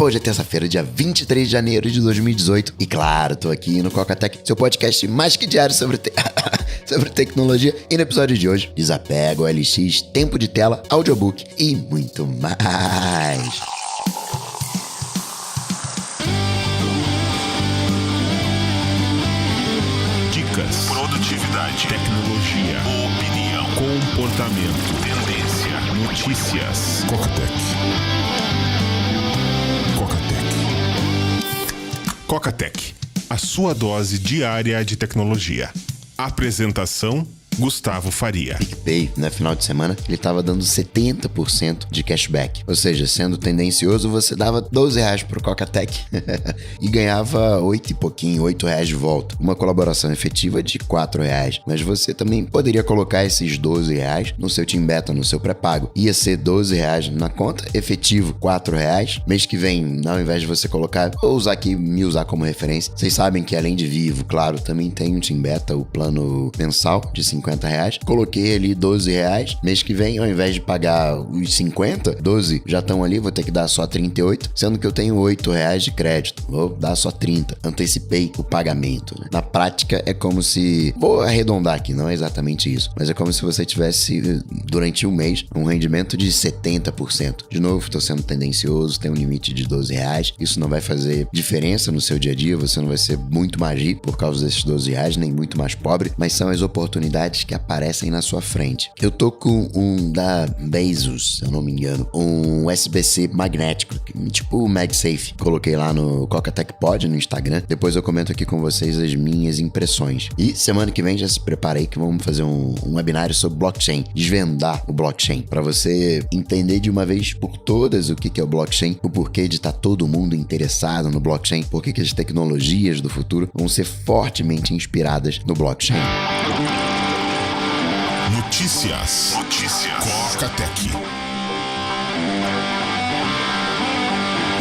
Hoje é terça-feira, dia 23 de janeiro de 2018. E claro, tô aqui no Cocatec, seu podcast mais que diário sobre tecnologia. E no episódio de hoje, desapego, OLX, tempo de tela, audiobook e muito mais. Dicas, produtividade, tecnologia, opinião, comportamento, tendência, notícias. Cocatec, a sua dose diária de tecnologia. Apresentação: Gustavo Faria. PicPay, no final de semana, ele tava dando 70% de cashback. Ou seja, sendo tendencioso, você dava R$12 pro Cocatec e ganhava 8 e pouquinho, R$8 de volta. Uma colaboração efetiva de R$4. Mas você também poderia colocar esses R$12 no seu Team Beta, no seu pré-pago. Ia ser R$12 na conta, efetivo R$4. Mês que vem, ao invés de você colocar, vou usar aqui, me usar como referência. Vocês sabem que além de Vivo, claro, também tem um Team Beta, o plano mensal de R$50. Coloquei ali R$12. Mês que vem, ao invés de pagar os 50, 12 já estão ali, vou ter que dar só 38, sendo que eu tenho R$8 de crédito. Vou dar só 30. Antecipei o pagamento, né? Na prática, é como se... Vou arredondar aqui, não é exatamente isso, mas é como se você tivesse, durante um mês, um rendimento de 70%. De novo, estou sendo tendencioso, tem um limite de R$12. Isso não vai fazer diferença no seu dia a dia, você não vai ser muito mais rico por causa desses R$12, nem muito mais pobre, mas são as oportunidades que aparecem na sua frente. Eu tô com um da Bezos, se eu não me engano, um USB-C magnético, tipo o MagSafe. Coloquei lá no Cocatec Pod, no Instagram. Depois eu comento aqui com vocês as minhas impressões. E semana que vem já se preparei que vamos fazer um webinário sobre blockchain, desvendar o blockchain, para você entender de uma vez por todas o que é o blockchain, o porquê de estar todo mundo interessado no blockchain, por que as tecnologias do futuro vão ser fortemente inspiradas no blockchain. Notícias. Cocatec.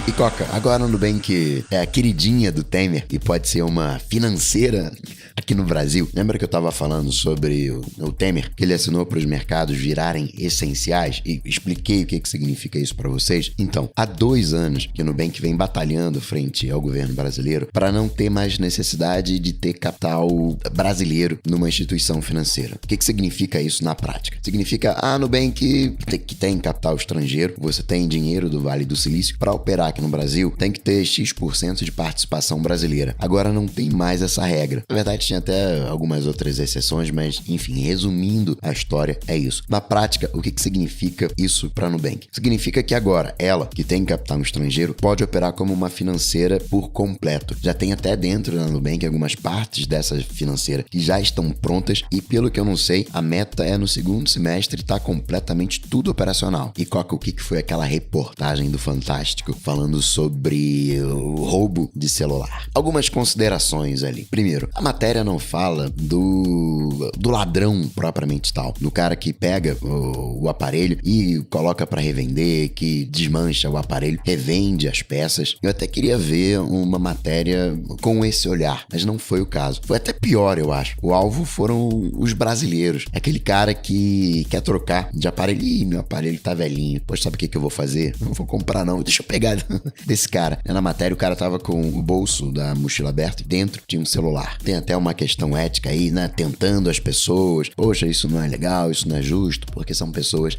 E Coca, agora o Nubank é a queridinha do Temer e pode ser uma financeira aqui no Brasil. Lembra que eu tava falando sobre o Temer, que ele assinou para os mercados virarem essenciais e expliquei o que significa isso para vocês? Então, há 2 anos que o Nubank vem batalhando frente ao governo brasileiro para não ter mais necessidade de ter capital brasileiro numa instituição financeira. O que significa isso na prática? Significa, Nubank que tem capital estrangeiro, você tem dinheiro do Vale do Silício para operar aqui no Brasil, tem que ter X% de participação brasileira. Agora não tem mais essa regra. Na verdade, tinha até algumas outras exceções, mas, enfim, resumindo a história, é isso. Na prática, o que significa isso para a Nubank? Significa que agora, ela, que tem capital estrangeiro, pode operar como uma financeira por completo. Já tem até dentro da Nubank algumas partes dessa financeira que já estão prontas e, pelo que eu não sei, a meta é no segundo semestre estar completamente tudo operacional. E Coca, o que foi aquela reportagem do Fantástico falando sobre o roubo de celular? Algumas considerações ali. Primeiro, a matéria não fala do ladrão propriamente tal, do cara que pega o aparelho e coloca para revender, que desmancha o aparelho, revende as peças. Eu até queria ver uma matéria com esse olhar, mas não foi o caso. Foi até pior, eu acho. O alvo foram os brasileiros. Aquele cara que quer trocar de aparelho. Ih, meu aparelho tá velhinho. Poxa, sabe o que eu vou fazer? Não vou comprar não, deixa eu pegar desse cara. Na matéria, o cara tava com o bolso da mochila aberto e dentro tinha um celular. Tem até uma questão ética aí, né? Tentando as pessoas. Poxa, isso não é legal, isso não é justo, porque são pessoas,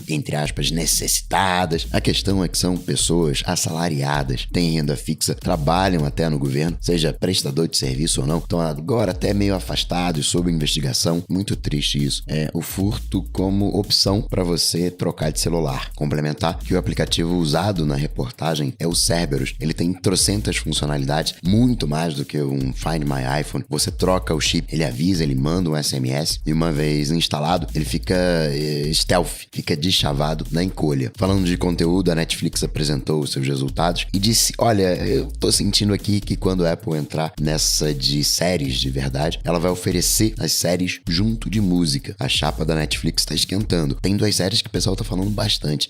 entre aspas, necessitadas. A questão é que são pessoas assalariadas, têm renda fixa, trabalham até no governo, seja prestador de serviço ou não. Estão agora até meio afastados, sob investigação. Muito triste isso. É o furto como opção para você trocar de celular. Complementar que o aplicativo usado na reportagem é o Cerberus. Ele tem trocentas funcionalidades, muito mais do que um Find My iPhone. Você troca o chip, ele avisa, ele manda um SMS e uma vez instalado, ele fica stealth, fica deschavado na encolha. Falando de conteúdo, a Netflix apresentou os seus resultados e disse, olha, eu tô sentindo aqui que quando a Apple entrar nessa de séries de verdade, ela vai oferecer as séries junto de música. A chapa da Netflix tá esquentando. Tem 2 séries que o pessoal tá falando bastante.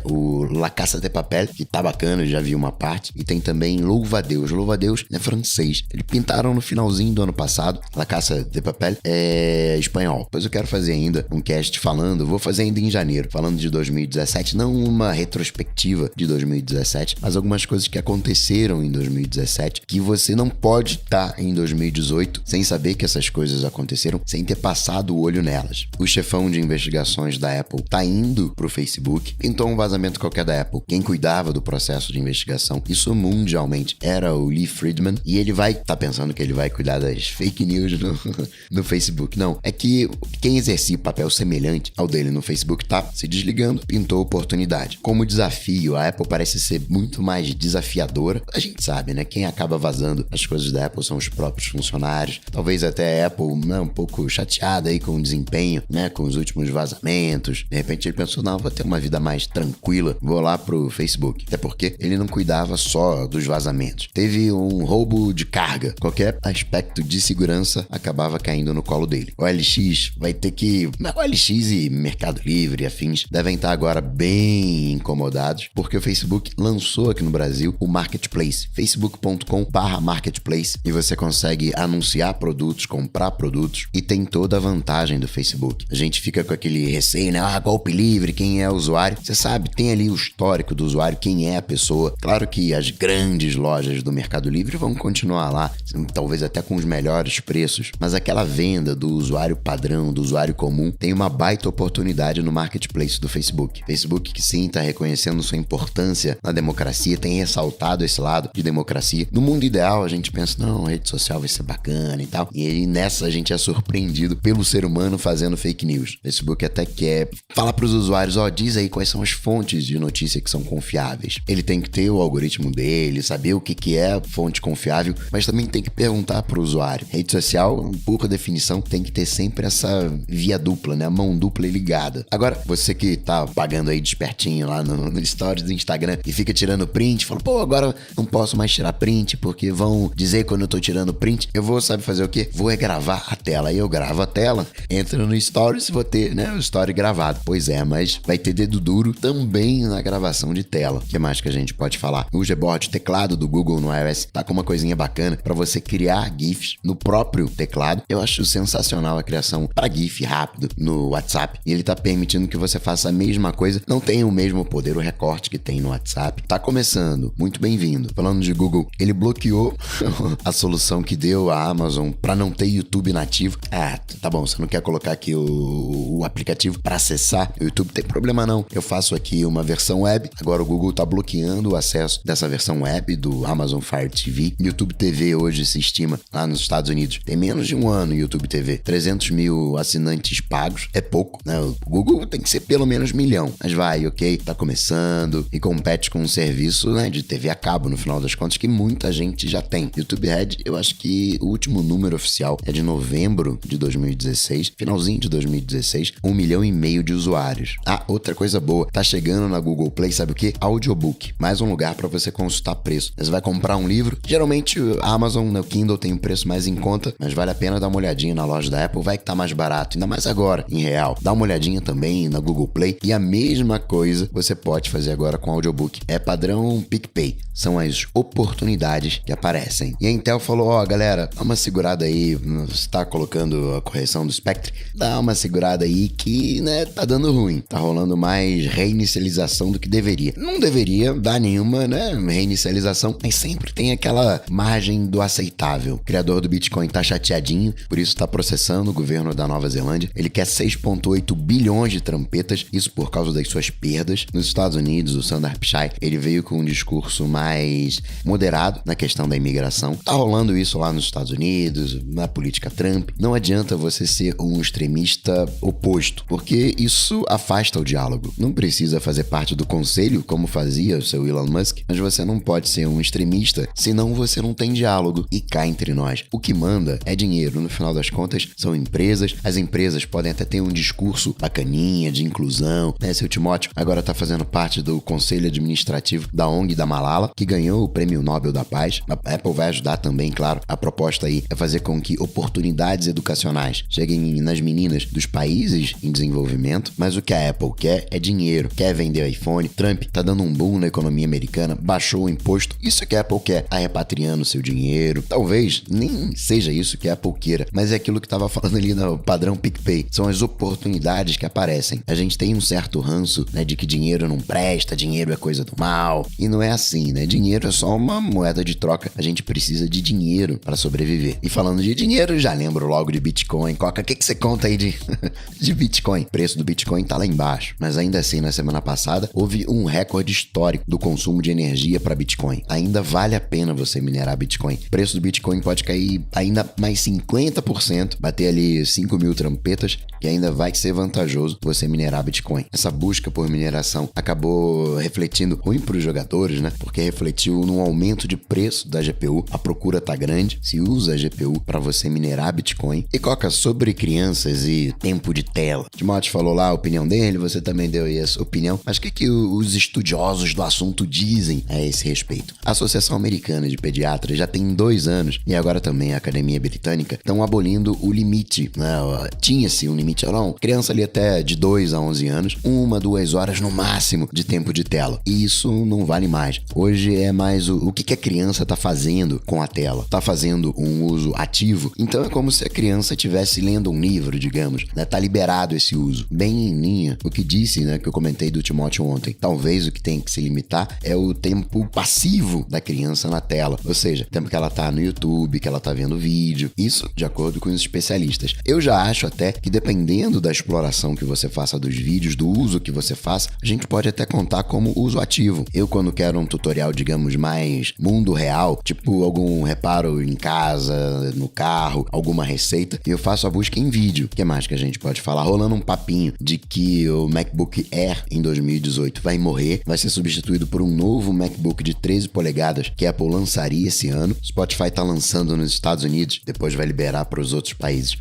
O La Casa de Papel, que tá bacana, já vi uma parte, e tem também Louva a Deus. Louva a Deus é francês. Eles pintaram no finalzinho do ano passado, La Casa de Papel, é espanhol. Depois eu quero fazer ainda um cast vou fazer ainda em janeiro, falando de 2017, não uma retrospectiva de 2017, mas algumas coisas que aconteceram em 2017, que você não pode estar em 2018 sem saber que essas coisas aconteceram, sem ter passado o olho nelas. O chefão de investigações da Apple tá indo pro Facebook, pintou um vazamento qualquer da Apple. Quem cuidava do processo de investigação, isso mundialmente, era o Lee Friedman, e ele tá pensando que ele vai cuidar das fake news no Facebook. Não, é que quem exercia papel semelhante ao dele no Facebook tá se desligando, pintou oportunidade. Como desafio, a Apple parece ser muito mais desafiadora. A gente sabe, né? Quem acaba vazando as coisas da Apple são os próprios funcionários. Talvez até a Apple, né, um pouco chateada aí com o desempenho, né, com os últimos vazamentos. De repente ele pensou, não, vou ter uma vida mais tranquila, vou lá pro Facebook. Até porque ele não cuidava só dos vazamentos. Teve um roubo de carga. Qualquer aspecto de segurança acabava caindo no colo dele. O LX vai ter que... O LX e Mercado Livre e afins devem estar agora bem incomodados, porque o Facebook lançou aqui no Brasil o Marketplace, facebook.com/marketplace, e você consegue anunciar produtos, comprar produtos, e tem toda a vantagem do Facebook. A gente fica com aquele receio, né? Golpe livre, quem é o usuário? Você sabe, tem ali o histórico do usuário, quem é a pessoa. Claro que as grandes lojas do Mercado Livre vão continuar lá, talvez até com os melhores preços, mas aquela venda do usuário padrão, do usuário comum, tem uma baita oportunidade no Marketplace do Facebook. Facebook, que sim, está reconhecendo sua importância na democracia, tem ressaltado esse lado de democracia. No mundo ideal, a gente pensa, não, a rede social vai ser bacana e tal. E aí, nessa, a gente é surpreendido pelo ser humano fazendo fake news. O Facebook até quer falar para os usuários, diz aí quais são as fontes de notícia que são confiáveis. Ele tem que ter o algoritmo dele, saber o que é fonte confiável, mas também tem que perguntar para o usuário. Rede social, por definição, tem que ter sempre essa via dupla, né? A mão dupla e ligada. Agora, você que tá pagando aí despertinho lá no stories do Instagram e fica tirando print, fala, agora não posso mais tirar print porque vão dizer quando eu tô tirando print, eu vou, sabe fazer o quê? Vou gravar a tela. Aí eu gravo a tela, entro no stories e vou ter, né, o story gravado. Pois é, mas vai ter dedo duro também na gravação de tela. O que mais que a gente pode falar? O Gboard, teclado do Google no iOS, tá com uma coisinha bacana para você criar GIFs no próprio teclado. Eu acho sensacional a criação para GIF rápido no WhatsApp. E ele tá permitindo que você faça a mesma coisa. Não tem o mesmo poder, o recorte que tem no WhatsApp. Tá começando. Muito bem-vindo. Falando de Google, ele bloqueou a solução que deu a Amazon para não ter YouTube nativo. Tá bom, você não quer colocar aqui o aplicativo para acessar o YouTube? Tem problema não. Eu faço aqui uma versão web. Agora o Google tá bloqueando o acesso dessa versão web do Amazon Fire TV. YouTube TV hoje se estima lá nos Estados Unidos. Tem menos de um ano YouTube TV. 300 mil assinantes pagos. É pouco, né? O Google tem que ser pelo menos 1 milhão. Mas vai, ok? Tá começando e compete com um serviço, né, de TV a cabo, no final das contas, que muita gente já tem. YouTube Red, eu acho que o último número oficial é de novembro de 2016, finalzinho de 2016, 1,5 milhão de usuários. Outra coisa boa, tá chegando na Google Play, sabe o quê? Audiobook. Mais um lugar para você consultar preço. Você vai comprar um livro, geralmente a Amazon, no Kindle, tem um preço mais em conta, mas vale a pena dar uma olhadinha na loja da Apple, vai que tá mais barato, ainda mais agora, em real. Dá uma olhadinha também na Google Play, e a mesma coisa você pode fazer agora com audiobook. É padrão PicPay. São as oportunidades que aparecem. E a Intel falou, galera, dá uma segurada aí, você tá colocando a correção do Spectre, dá uma segurada aí que, né, tá dando ruim. Tá rolando mais reinicialização do que deveria. Não deveria dar nenhuma, né, reinicialização, mas sempre tem aquela margem do aceitável. O criador do Bitcoin tá chateadinho, por isso tá processando o governo da Nova Zelândia. Ele quer 6,8 bilhões de trampetas, isso por causa das suas perdas. Nos Estados Unidos, o Sundar Pichai, ele veio com um discurso mais moderado na questão da imigração. Tá rolando isso lá nos Estados Unidos, na política Trump. Não adianta você ser um extremista oposto, porque isso afasta o diálogo. Não precisa fazer parte do conselho, como fazia o seu Elon Musk, mas você não pode ser um extremista, senão você não tem diálogo. E cá entre nós, o que manda é dinheiro. No final das contas, são empresas. As empresas podem até ter um discurso bacaninha, de inclusão, né? Seu Timóteo agora tá fazendo parte do conselho administrativo da ONG da Malala, que ganhou o Prêmio Nobel da Paz. A Apple vai ajudar também, claro. A proposta aí é fazer com que oportunidades educacionais cheguem nas meninas dos países em desenvolvimento, mas o que a Apple quer é dinheiro, quer vender iPhone. Trump tá dando um boom na economia americana, baixou o imposto. Isso que a Apple quer, tá repatriando seu dinheiro. Talvez nem nem seja isso que a Apple queira, mas é aquilo que estava falando ali no padrão PicPay. São as oportunidades que aparecem. A gente tem um certo ranço, né, de que dinheiro não presta, dinheiro é coisa do mal. E não é assim, né? Dinheiro é só uma moeda de troca. A gente precisa de dinheiro para sobreviver. E falando de dinheiro, já lembro logo de Bitcoin. Coca, o que você conta aí de Bitcoin? O preço do Bitcoin tá lá embaixo. Mas ainda assim, na semana passada, houve um recorde histórico do consumo de energia para Bitcoin. Ainda vale a pena você minerar Bitcoin. O preço do Bitcoin pode cair ainda mais 50%, bater ali 5 mil trampetas, que ainda vai ser vantajoso você minerar Bitcoin. Essa busca por mineração acabou refletindo ruim para os jogadores, né? Porque refletiu num aumento de preço da GPU. A procura tá grande, se usa a GPU para você minerar Bitcoin. E Coca, sobre crianças e tempo de tela. Timóteo falou lá a opinião dele, você também deu aí a sua opinião, mas o que os estudiosos do assunto dizem a esse respeito? A Associação Americana de Pediatras já tem 2 anos, e agora também a Academia Britânica, estão abolindo o limite, né? Tinha-se um limite, não, criança ali até de 2 a 11 anos, 1-2 horas no máximo de tempo de tela. E isso não vale mais. Hoje é mais o que a criança tá fazendo com a tela. Tá fazendo um uso ativo, então é como se a criança estivesse lendo um livro, digamos, né? Tá liberado esse uso. Bem em linha, o que disse, né, que eu comentei do Timóteo ontem. Talvez o que tem que se limitar é o tempo passivo da criança na tela. Ou seja, o tempo que ela tá no YouTube, que ela tá vendo vídeo. Isso de acordo com os especialistas. Eu já acho até que dependendo da exploração que você faça dos vídeos, do uso que você faça, a gente pode até contar como uso ativo. Eu, quando quero um tutorial, digamos, mais mundo real, tipo algum reparo em casa, no carro, alguma receita, eu faço a busca em vídeo. O que mais que a gente pode falar? Rolando um papinho de que o MacBook Air em 2018 vai morrer, vai ser substituído por um novo MacBook de 13 polegadas que a Apple lançaria esse ano. Spotify tá lançando nos Estados Unidos, depois vai liberar para os outros países.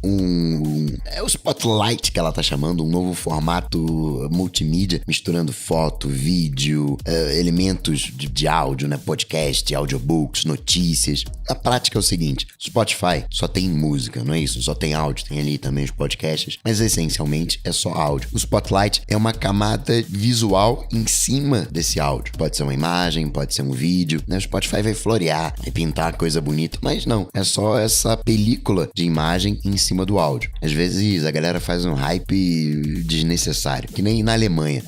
É o Spotlight que ela tá chamando, um novo formato multimídia, misturando foto, vídeo, elementos de áudio, né? Podcast, audiobooks, notícias. A prática é o seguinte, Spotify só tem música, não é isso? Só tem áudio, tem ali também os podcasts, mas essencialmente é só áudio. O Spotlight é uma camada visual em cima desse áudio. Pode ser uma imagem, pode ser um vídeo, né? O Spotify vai florear, vai pintar coisa bonita, mas não, é só essa película de imagem em cima do áudio. Às vezes a galera faz um hype desnecessário, que nem na Alemanha.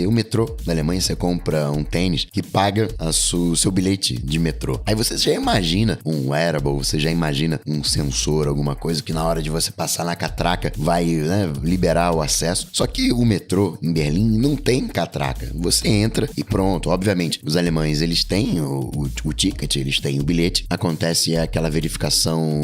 O metrô da Alemanha, você compra um tênis que paga o seu bilhete de metrô. Aí você já imagina um wearable, você já imagina um sensor, alguma coisa que na hora de você passar na catraca vai, né, liberar o acesso. Só que o metrô em Berlim não tem catraca. Você entra e pronto. Obviamente, os alemães, eles têm o ticket, eles têm o bilhete. Acontece aquela verificação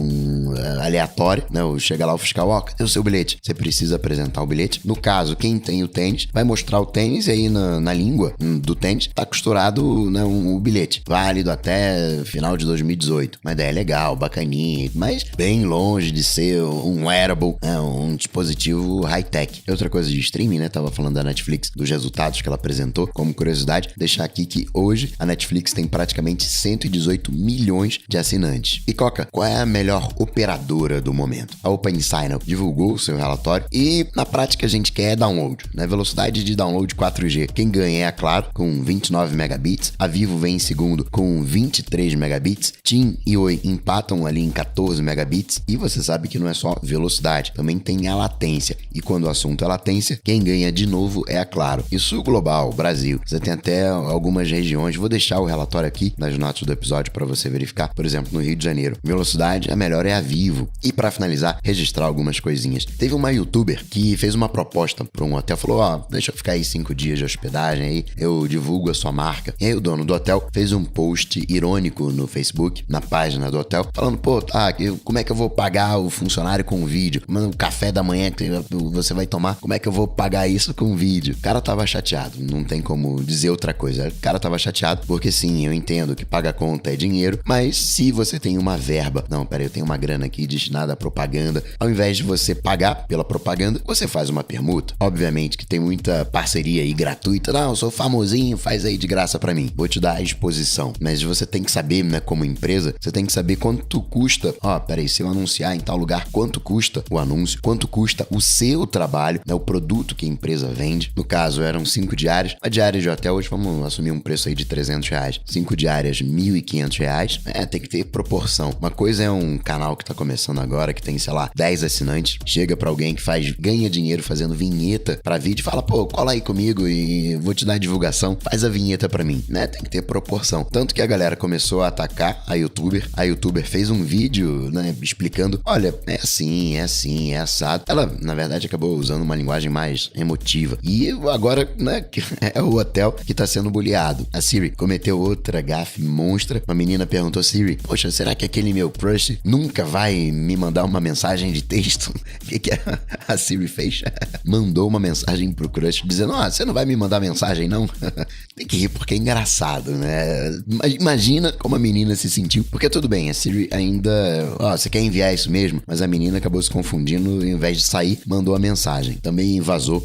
aleatória, né? Chega lá o fiscal, cadê o seu bilhete? Você precisa apresentar o bilhete. No caso, quem tem o tênis vai mostrar o tênis e aí na língua do tênis tá costurado, né, o bilhete. Válido até final de 2018. Uma ideia legal, bacaninha, mas bem longe de ser um wearable, né, um dispositivo high-tech. Outra coisa de streaming, né? Tava falando da Netflix, dos resultados que ela apresentou. Como curiosidade, deixar aqui que hoje a Netflix tem praticamente 118 milhões de assinantes. E Coca, qual é a melhor operadora do momento? A OpenSignal divulgou o seu relatório e na prática a gente quer download, né? Velocidade de download 4G. Quem ganha é a Claro com 29 megabits, a Vivo vem em segundo com 23 megabits, TIM e Oi empatam ali em 14 megabits e você sabe que não é só velocidade, também tem a latência. E quando o assunto é latência, quem ganha de novo é a Claro. Isso global, Brasil. Você tem até algumas regiões, vou deixar o relatório aqui nas notas do episódio para você verificar. Por exemplo, no Rio de Janeiro, velocidade a melhor é a Vivo. E para finalizar, registrar algumas coisinhas. Teve uma youtuber que fez uma proposta para um hotel, falou, deixa eu ficar aí 5 dias de hospedagem aí, eu divulgo a sua marca. E aí o dono do hotel fez um post irônico no Facebook, na página do hotel, falando, como é que eu vou pagar o funcionário com vídeo? O café da manhã que você vai tomar, como é que eu vou pagar isso com vídeo? O cara tava chateado, não tem como dizer outra coisa. O cara tava chateado porque sim, eu entendo que pagar conta é dinheiro, mas se você tem uma verba, eu tenho uma grana aqui destinada à propaganda, ao invés de você pagar pela propaganda, você faz uma permuta. Obviamente que tem muita parceria aí gratuita, eu sou famosinho, faz aí de graça pra mim, vou te dar a exposição, mas você tem que saber, né, como empresa, você tem que saber quanto custa, se eu anunciar em tal lugar, quanto custa o anúncio, quanto custa o seu trabalho, né, o produto que a empresa vende. No caso, eram 5 diárias, a diária de hotel hoje, vamos assumir um preço aí de R$300, 5 diárias, R$1.500, tem que ter proporção. Uma coisa é um canal que tá começando agora, que tem, sei lá, 10 assinantes, chega pra alguém que ganha dinheiro fazendo vinheta pra vídeo e fala, pô, cola aí comigo e vou te dar a divulgação, faz a vinheta pra mim, né? Tem que ter proporção. Tanto que a galera começou a atacar a YouTuber fez um vídeo, né, explicando, olha, é assim, é assado. Ela, na verdade, acabou usando uma linguagem mais emotiva. E agora, né, é o hotel que tá sendo bullyado. A Siri cometeu outra gafe monstra. Uma menina perguntou a Siri, poxa, será que aquele meu crush nunca vai me mandar uma mensagem de texto? O que a Siri fez? Mandou uma mensagem pro crush dizendo, você não vai me mandar mensagem, não? Tem que rir porque é engraçado, né? Imagina como a menina se sentiu. Porque tudo bem, a Siri ainda... você quer enviar isso mesmo? Mas a menina acabou se confundindo, em vez de sair, mandou a mensagem. Também vazou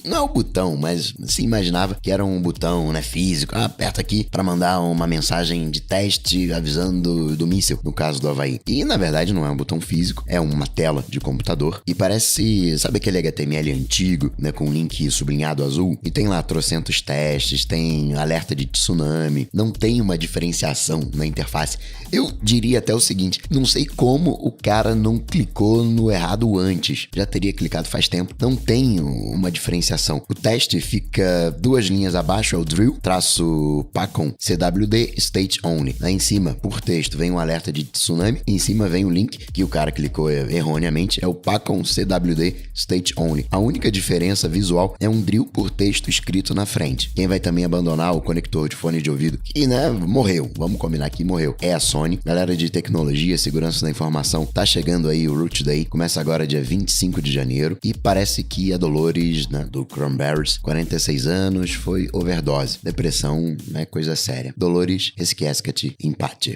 não é o botão, mas se imaginava que era um botão, né, físico. Aperta aqui pra mandar uma mensagem de teste avisando do míssil, no caso do Havaí. E, na verdade, não é um botão físico, é uma tela de computador. E parece, sabe aquele HTML antigo, né, com um link sublinhado azul? E tem lá trocentos testes, tem alerta de tsunami, não tem uma diferenciação na interface. Eu diria até o seguinte, não sei como o cara não clicou no errado antes. Já teria clicado faz tempo. Não tem uma diferenciação. O teste fica 2 linhas abaixo, é o drill, -pacon CWD state only. Aí em cima, por texto, vem um alerta de tsunami. E em cima vem o link que o cara clicou erroneamente, é o pacon CWD state only. A única diferença visual é um drill por texto escrito na frente. Quem vai também abandonar o conector de fone de ouvido, que, né, morreu. Vamos combinar que morreu. É a Sony. Galera de tecnologia, segurança da informação, tá chegando aí o Root Day. Começa agora dia 25 de janeiro. E parece que a Dolores, né, do Cranberries, 46 anos, foi overdose. Depressão é coisa séria. Dolores, esquece-te, empate.